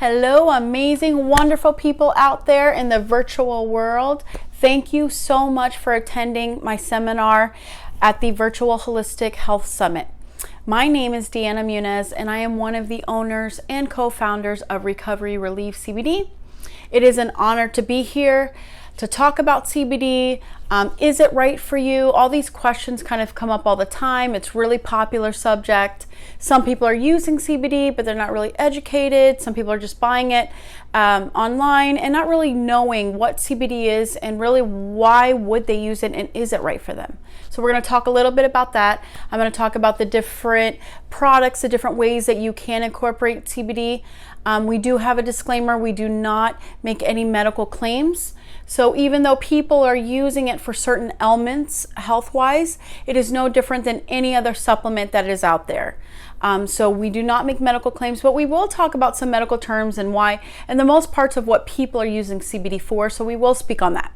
Hello, amazing, wonderful people out there in the virtual world. Thank you so much for attending my seminar at the Virtual Holistic Health Summit. My name is Deanna Muniz, and I am one of the owners and co-founders of Recovery Relief CBD. It is an honor to be here to talk about CBD. Is it right for you? All these questions kind of come up all the time. It's a really popular subject. Some people are using CBD, but they're not really educated. Some people are just buying it online and not really knowing what CBD is and really why would they use it and is it right for them. So we're going to talk a little bit about that. I'm going to talk about the different products, the different ways that you can incorporate CBD. We do have a disclaimer. We do not make any medical claims. So even though people are using it for certain ailments health-wise, it is no different than any other supplement that is out there. So we do not make medical claims, but we will talk about some medical terms and why, and the most parts of what people are using CBD for. So we will speak on that.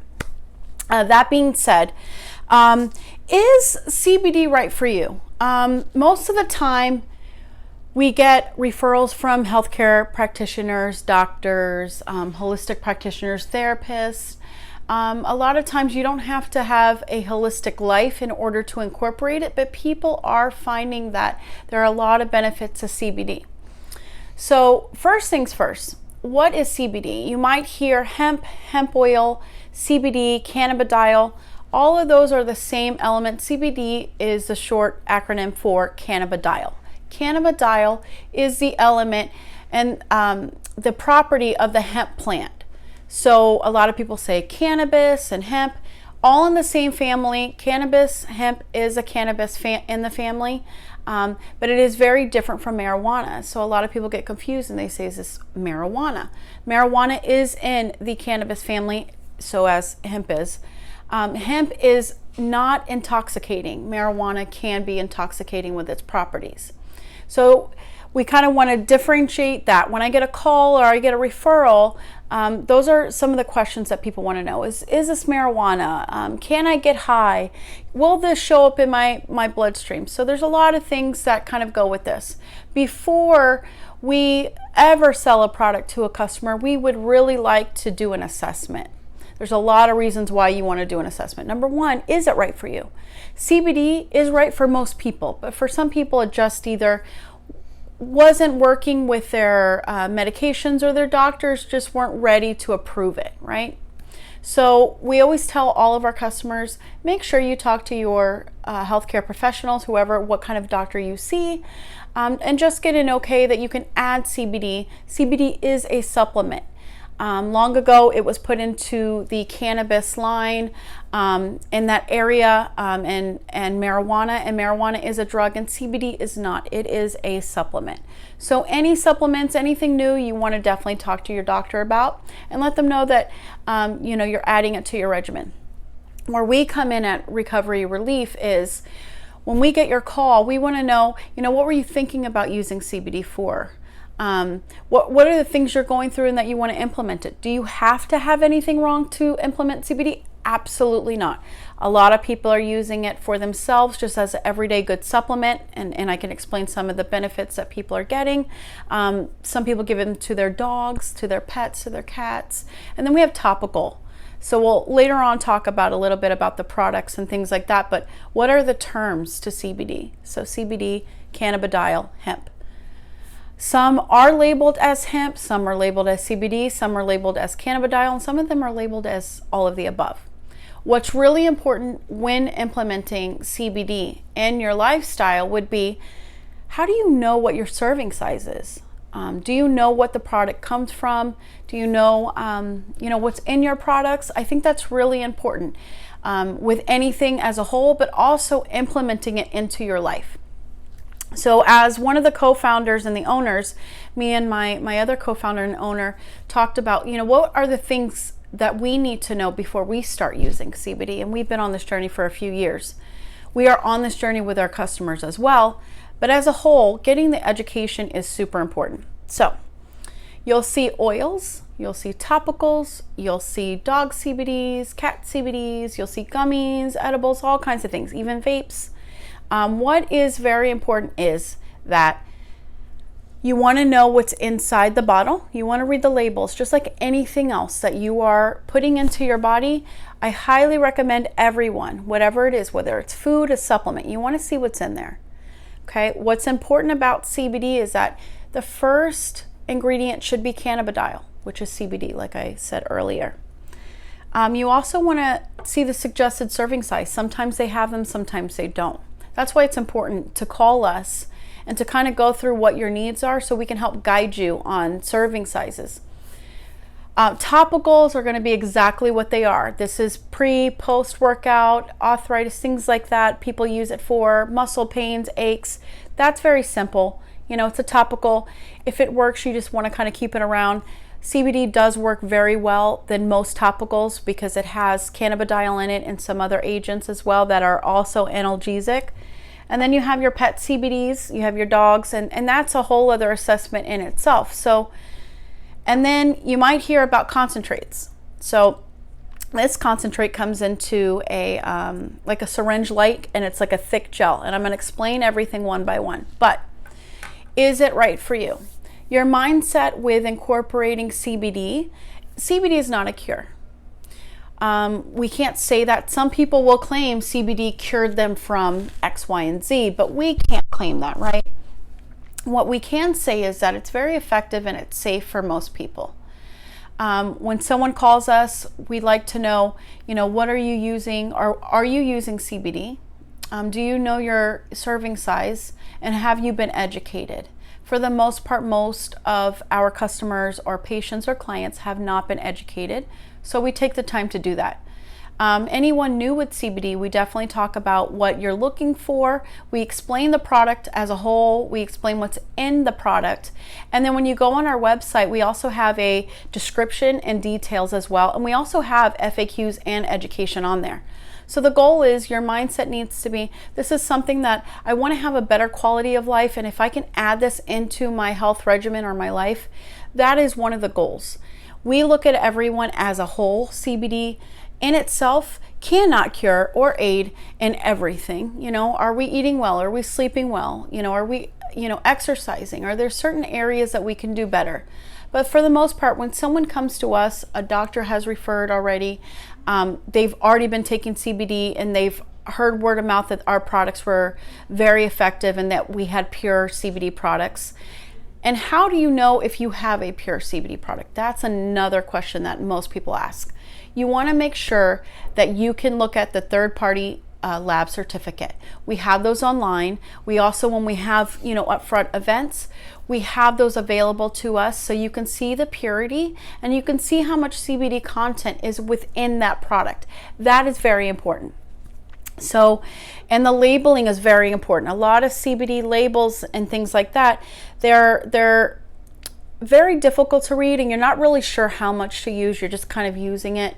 That being said, is CBD right for you? Most of the time, we get referrals from healthcare practitioners, doctors, holistic practitioners, therapists. A lot of times you don't have to have a holistic life in order to incorporate it, but people are finding that there are a lot of benefits to CBD. So first things first, what is CBD? You might hear hemp, hemp oil, CBD, cannabidiol. All of those are the same element. CBD is the short acronym for cannabidiol. Cannabidiol is the element and the property of the hemp plant. So a lot of people say cannabis and hemp, all in the same family. Cannabis, hemp is a cannabis in the family, but it is very different from marijuana. So a lot of people get confused and they say, is this marijuana? Marijuana is in the cannabis family, so as hemp is. Hemp is not intoxicating. Marijuana can be intoxicating with its properties. So we kind of want to differentiate that. When I get a call or I get a referral, those are some of the questions that people want to know. Is this marijuana? Can I get high? Will this show up in my bloodstream? So there's a lot of things that kind of go with this. Before we ever sell a product to a customer, we would really like to do an assessment. There's a lot of reasons why you want to do an assessment. Number one, is it right for you? CBD is right for most people, but for some people it just either wasn't working with their medications or their doctors just weren't ready to approve it, right? So we always tell all of our customers, make sure you talk to your healthcare professionals, what kind of doctor you see, and just get an okay that you can add CBD. CBD is a supplement. Long ago, it was put into the cannabis line in that area, and marijuana is a drug, and CBD is not. It is a supplement. So any supplements, anything new, you want to definitely talk to your doctor about and let them know that you're adding it to your regimen. Where we come in at Recovery Relief is when we get your call, we want to know, what were you thinking about using CBD for? What are the things you're going through and that you want to implement it? Do you have to have anything wrong to implement CBD? Absolutely not. A lot of people are using it for themselves just as an everyday good supplement, and I can explain some of the benefits that people are getting. Some people give them to their dogs, to their pets, to their cats, and then we have topical. So we'll later on talk about a little bit about the products and things like that, but what are the terms to CBD? So CBD, cannabidiol, hemp. Some are labeled as hemp, some are labeled as CBD, some are labeled as cannabidiol, and some of them are labeled as all of the above. What's really important when implementing CBD in your lifestyle would be, how do you know what your serving size is? Do you know what the product comes from? Do you know, what's in your products? I think that's really important with anything as a whole, but also implementing it into your life. So as one of the co-founders and the owners, me and my other co-founder and owner talked about, what are the things that we need to know before we start using CBD? And we've been on this journey for a few years. We are on this journey with our customers as well. But as a whole, getting the education is super important. So you'll see oils, you'll see topicals, you'll see dog CBDs, cat CBDs, you'll see gummies, edibles, all kinds of things, even vapes. What is very important is that You want to know what's inside the bottle. You want to read the labels, just like anything else that you are putting into your body. I highly recommend everyone, whatever it is, whether it's food, a supplement, you want to see what's in there. Okay, what's important about CBD is that the first ingredient should be cannabidiol, which is CBD, like I said earlier. You also want to see the suggested serving size. Sometimes they have them, sometimes they don't. That's why it's important to call us and to kind of go through what your needs are so we can help guide you on serving sizes. Topicals are going to be exactly what they are. This is post workout, arthritis, things like that. People use it for muscle pains, aches. That's very simple. You know, it's a topical. If it works, you just want to kind of keep it around. CBD does work very well than most topicals because it has cannabidiol in it and some other agents as well that are also analgesic. And then you have your pet CBDs, you have your dogs, and that's a whole other assessment in itself. So, and then you might hear about concentrates. So this concentrate comes into a like a syringe like, and it's like a thick gel. And I'm going to explain everything one by one. But is it right for you? Your mindset with incorporating CBD is not a cure. We can't say that. Some people will claim CBD cured them from X, Y, and Z, but we can't claim that, right? What we can say is that it's very effective and it's safe for most people. When someone calls us, we'd like to know, what are you using, or are you using CBD? Do you know your serving size, and have you been educated? For the most part, most of our customers or patients or clients have not been educated, so we take the time to do that. Anyone new with CBD, we definitely talk about what you're looking for. We explain the product as a whole. We explain what's in the product. And then when you go on our website, we also have a description and details as well. And we also have FAQs and education on there. So the goal is your mindset needs to be, this is something that I want to have a better quality of life. And if I can add this into my health regimen or my life, that is one of the goals. We look at everyone as a whole. CBD in itself cannot cure or aid in everything. Are we eating well? Are we sleeping well? Are we, exercising? Are there certain areas that we can do better? But for the most part, when someone comes to us, a doctor has referred already, they've already been taking CBD and they've heard word of mouth that our products were very effective and that we had pure CBD products. And how do you know if you have a pure CBD product? That's another question that most people ask. You want to make sure that you can look at the third-party lab certificate. We have those online. We also, when we have, upfront events, we have those available to us so you can see the purity and you can see how much CBD content is within that product. That is very important. So, and the labeling is very important. A lot of CBD labels and things like that, they're very difficult to read and you're not really sure how much to use. You're just kind of using it.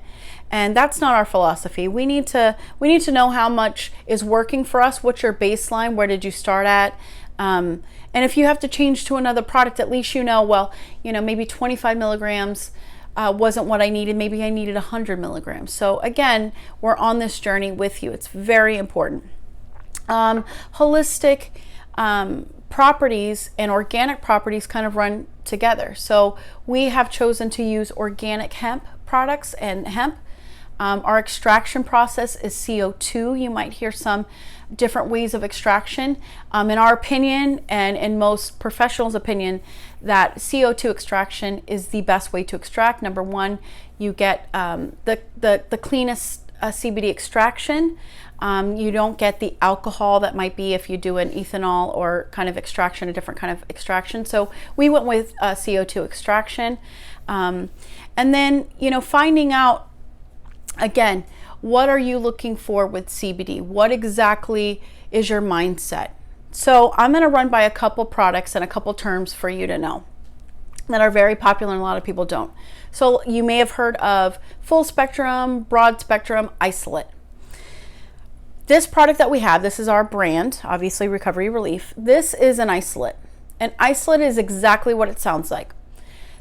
And that's not our philosophy. We need to know how much is working for us. What's your baseline? Where did you start at? And if you have to change to another product, at least maybe 25 milligrams wasn't what I needed. Maybe I needed 100 milligrams. So again, we're on this journey with you. It's very important. Holistic properties and organic properties kind of run together. So we have chosen to use organic hemp products and hemp. Our extraction process is CO2. You might hear some different ways of extraction. In our opinion, and in most professionals' opinion, that CO2 extraction is the best way to extract. Number one, you get the cleanest CBD extraction. You don't get the alcohol that might be if you do an ethanol or kind of extraction, a different kind of extraction. So we went with CO2 extraction. And then, finding out, again, what are you looking for with CBD? What exactly is your mindset? So I'm going to run by a couple products and a couple terms for you to know that are very popular and a lot of people don't. So you may have heard of full spectrum, broad spectrum, isolate. This product that we have, this is our brand, obviously Recovery Relief. This is an isolate. An isolate is exactly what it sounds like.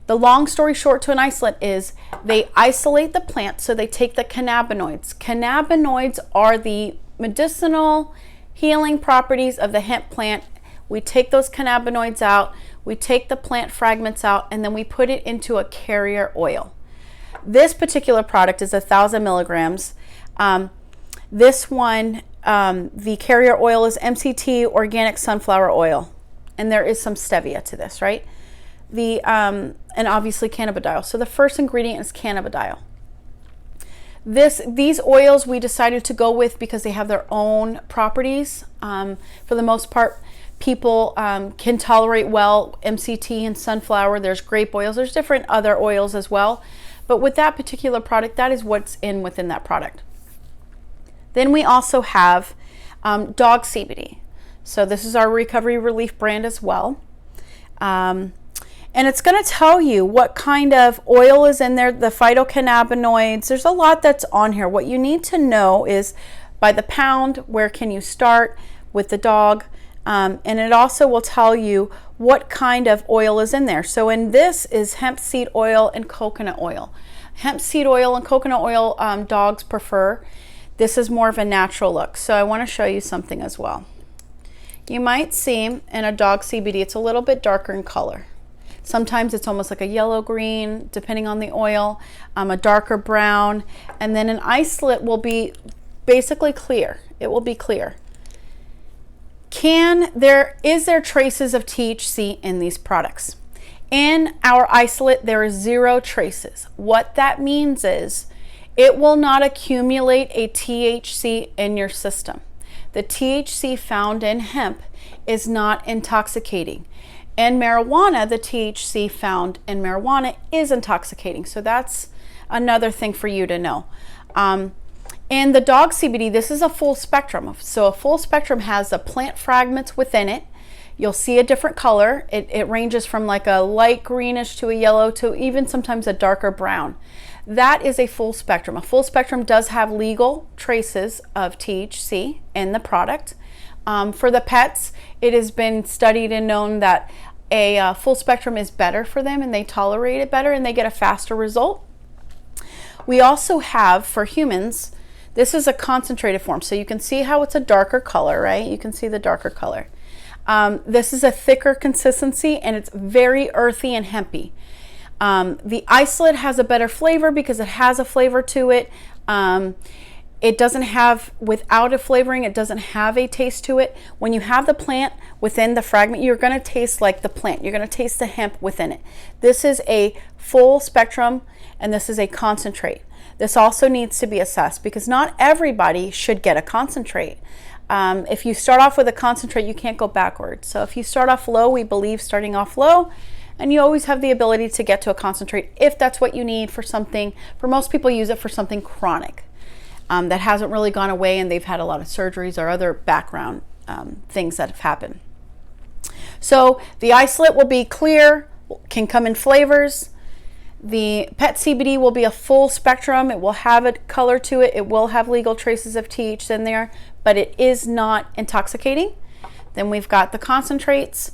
The long story short to an isolate is they isolate the plant, so they take the cannabinoids. Cannabinoids are the medicinal healing properties of the hemp plant. We take those cannabinoids out, we take the plant fragments out, and then we put it into a carrier oil. This particular product is 1,000 milligrams. This one, the carrier oil is MCT organic sunflower oil, and there is some stevia to this, right? And obviously cannabidiol. So the first ingredient is cannabidiol. These oils we decided to go with because they have their own properties. For the most part, people can tolerate well MCT and sunflower. There's grape oils. There's different other oils as well. But with that particular product, that is what's within that product. Then we also have dog CBD. So this is our Recovery Relief brand as well. And it's going to tell you what kind of oil is in there, the phytocannabinoids. There's a lot that's on here. What you need to know is by the pound, where can you start with the dog? And it also will tell you what kind of oil is in there. So in this is hemp seed oil and coconut oil. Hemp seed oil and coconut oil dogs prefer. This is more of a natural look. So I want to show you something as well. You might see in a dog CBD, it's a little bit darker in color. Sometimes it's almost like a yellow green, depending on the oil, a darker brown, and then an isolate will be basically clear. It will be clear. Is there traces of THC in these products? In our isolate, there is 0 traces. What that means is it will not accumulate a THC in your system. The THC found in hemp is not intoxicating. In marijuana, the THC found in marijuana is intoxicating. So that's another thing for you to know. In the dog CBD, this is a full spectrum. So a full spectrum has the plant fragments within it. You'll see a different color. It ranges from like a light greenish to a yellow to even sometimes a darker brown. That is a full spectrum. A full spectrum does have legal traces of THC in the product. For the pets, it has been studied and known that a full spectrum is better for them and they tolerate it better and they get a faster result. We also have, for humans, this is a concentrated form. So you can see how it's a darker color, right? You can see the darker color. This is a thicker consistency and it's very earthy and hempy. The isolate has a better flavor because it has a flavor to it. It doesn't have, without a flavoring, it doesn't have a taste to it. When you have the plant within the fragment, you're going to taste like the plant. You're going to taste the hemp within it. This is a full spectrum and this is a concentrate. This also needs to be assessed because not everybody should get a concentrate. If you start off with a concentrate, you can't go backwards. So if you start off low, we believe starting off low, and you always have the ability to get to a concentrate if that's what you need for something. For most people, use it for something chronic. That hasn't really gone away and they've had a lot of surgeries or other background things that have happened. So the isolate will be clear, can come in flavors. The pet CBD will be a full spectrum. It will have a color to it. It will have legal traces of THC in there, but it is not intoxicating. Then we've got the concentrates.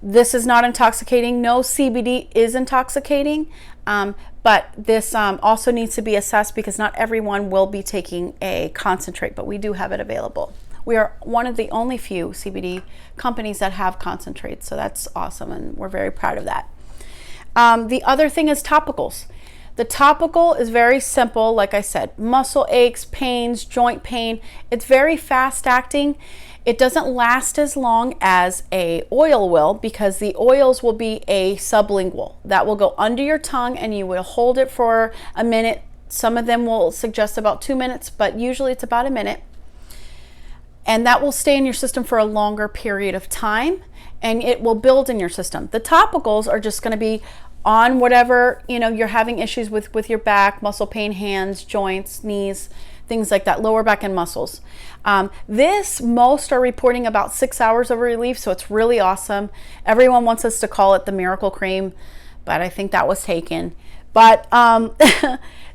This is not intoxicating. No CBD is intoxicating. But this also needs to be assessed because not everyone will be taking a concentrate, but we do have it available. We are one of the only few CBD companies that have concentrates, so that's awesome, and we're very proud of that. The other thing is topicals. The topical is very simple, like I said, muscle aches, pains, joint pain. It's very fast acting. It doesn't last as long as a oil will because the oils will be a sublingual. That will go under your tongue and you will hold it for a minute. Some of them will suggest about 2 minutes, but usually it's about a minute. And that will stay in your system for a longer period of time and it will build in your system. The topicals are just going to be on whatever, you're having issues with your back, muscle pain, hands, joints, knees, things like that, lower back and muscles. Most are reporting about 6 hours of relief, so it's really awesome. Everyone wants us to call it the miracle cream, but I think that was taken. But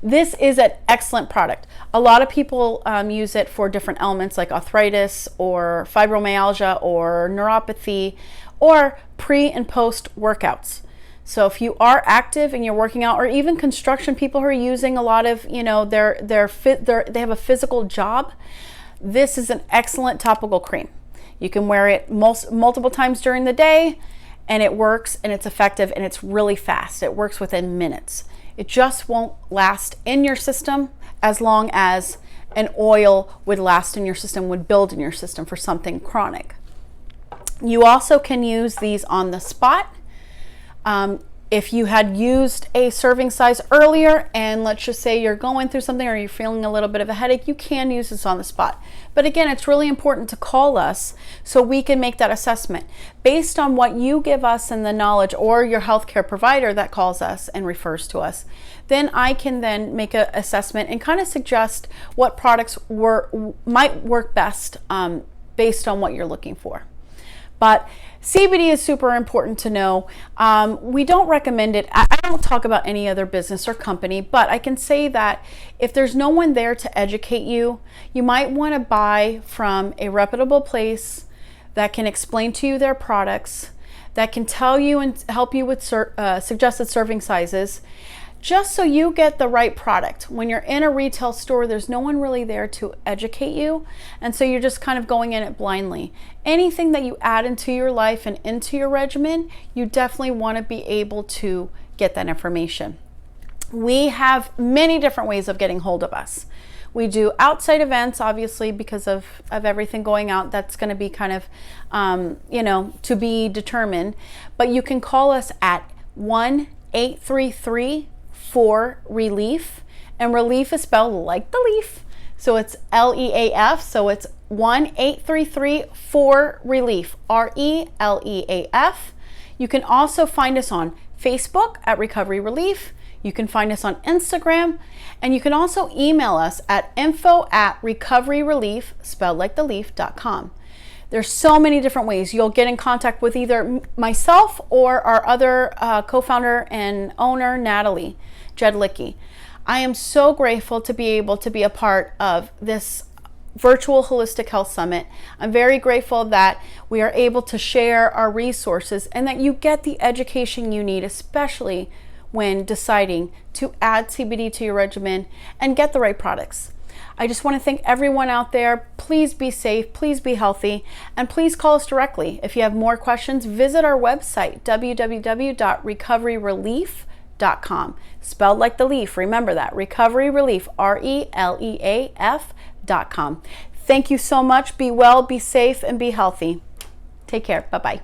this is an excellent product. A lot of people use it for different ailments like arthritis or fibromyalgia or neuropathy or pre and post workouts. So if you are active and you're working out, or even construction people who are using a lot of, they have a physical job, this is an excellent topical cream. You can wear it multiple times during the day, and it works, and it's effective, and it's really fast. It works within minutes. It just won't last in your system as long as an oil would last in your system, would build in your system for something chronic. You also can use these on the spot. If you had used a serving size earlier, and let's just say you're going through something or you're feeling a little bit of a headache, you can use this on the spot. But again, it's really important to call us so we can make that assessment based on what you give us and the knowledge, or your healthcare provider that calls us and refers to us. Then I can then make an assessment and kind of suggest what products might work best based on what you're looking for. But CBD is super important to know. We don't recommend it. I don't talk about any other business or company, but I can say that if there's no one there to educate you, you might want to buy from a reputable place that can explain to you their products, that can tell you and help you with suggested serving sizes, just so you get the right product. When you're in a retail store, there's no one really there to educate you, and so you're just kind of going in it blindly. Anything that you add into your life and into your regimen, you definitely want to be able to get that information. We have many different ways of getting hold of us. We do outside events, obviously, because of everything going out. That's going to be kind of, to be determined. But you can call us at 1-833-4-RELIEF, and relief is spelled like the leaf, so it's LEAF. So it's 1-833-4-RELIEF, RELEAF. You can also find us on Facebook at Recovery Relief. You can find us on Instagram, and you can also email us at info@recoveryrelief, spelled like the leaf.com. There's so many different ways. You'll get in contact with either myself or our other co-founder and owner, Natalie Jedlicki. I am so grateful to be able to be a part of this virtual holistic health summit. I'm very grateful that we are able to share our resources and that you get the education you need, especially when deciding to add CBD to your regimen and get the right products. I just want to thank everyone out there. Please be safe, please be healthy, and please call us directly. If you have more questions, visit our website, www.recoveryrelief.com, spelled like the leaf. Remember that, Recovery Relief, RELEAF.com. Thank you so much. Be well, be safe, and be healthy. Take care. Bye-bye.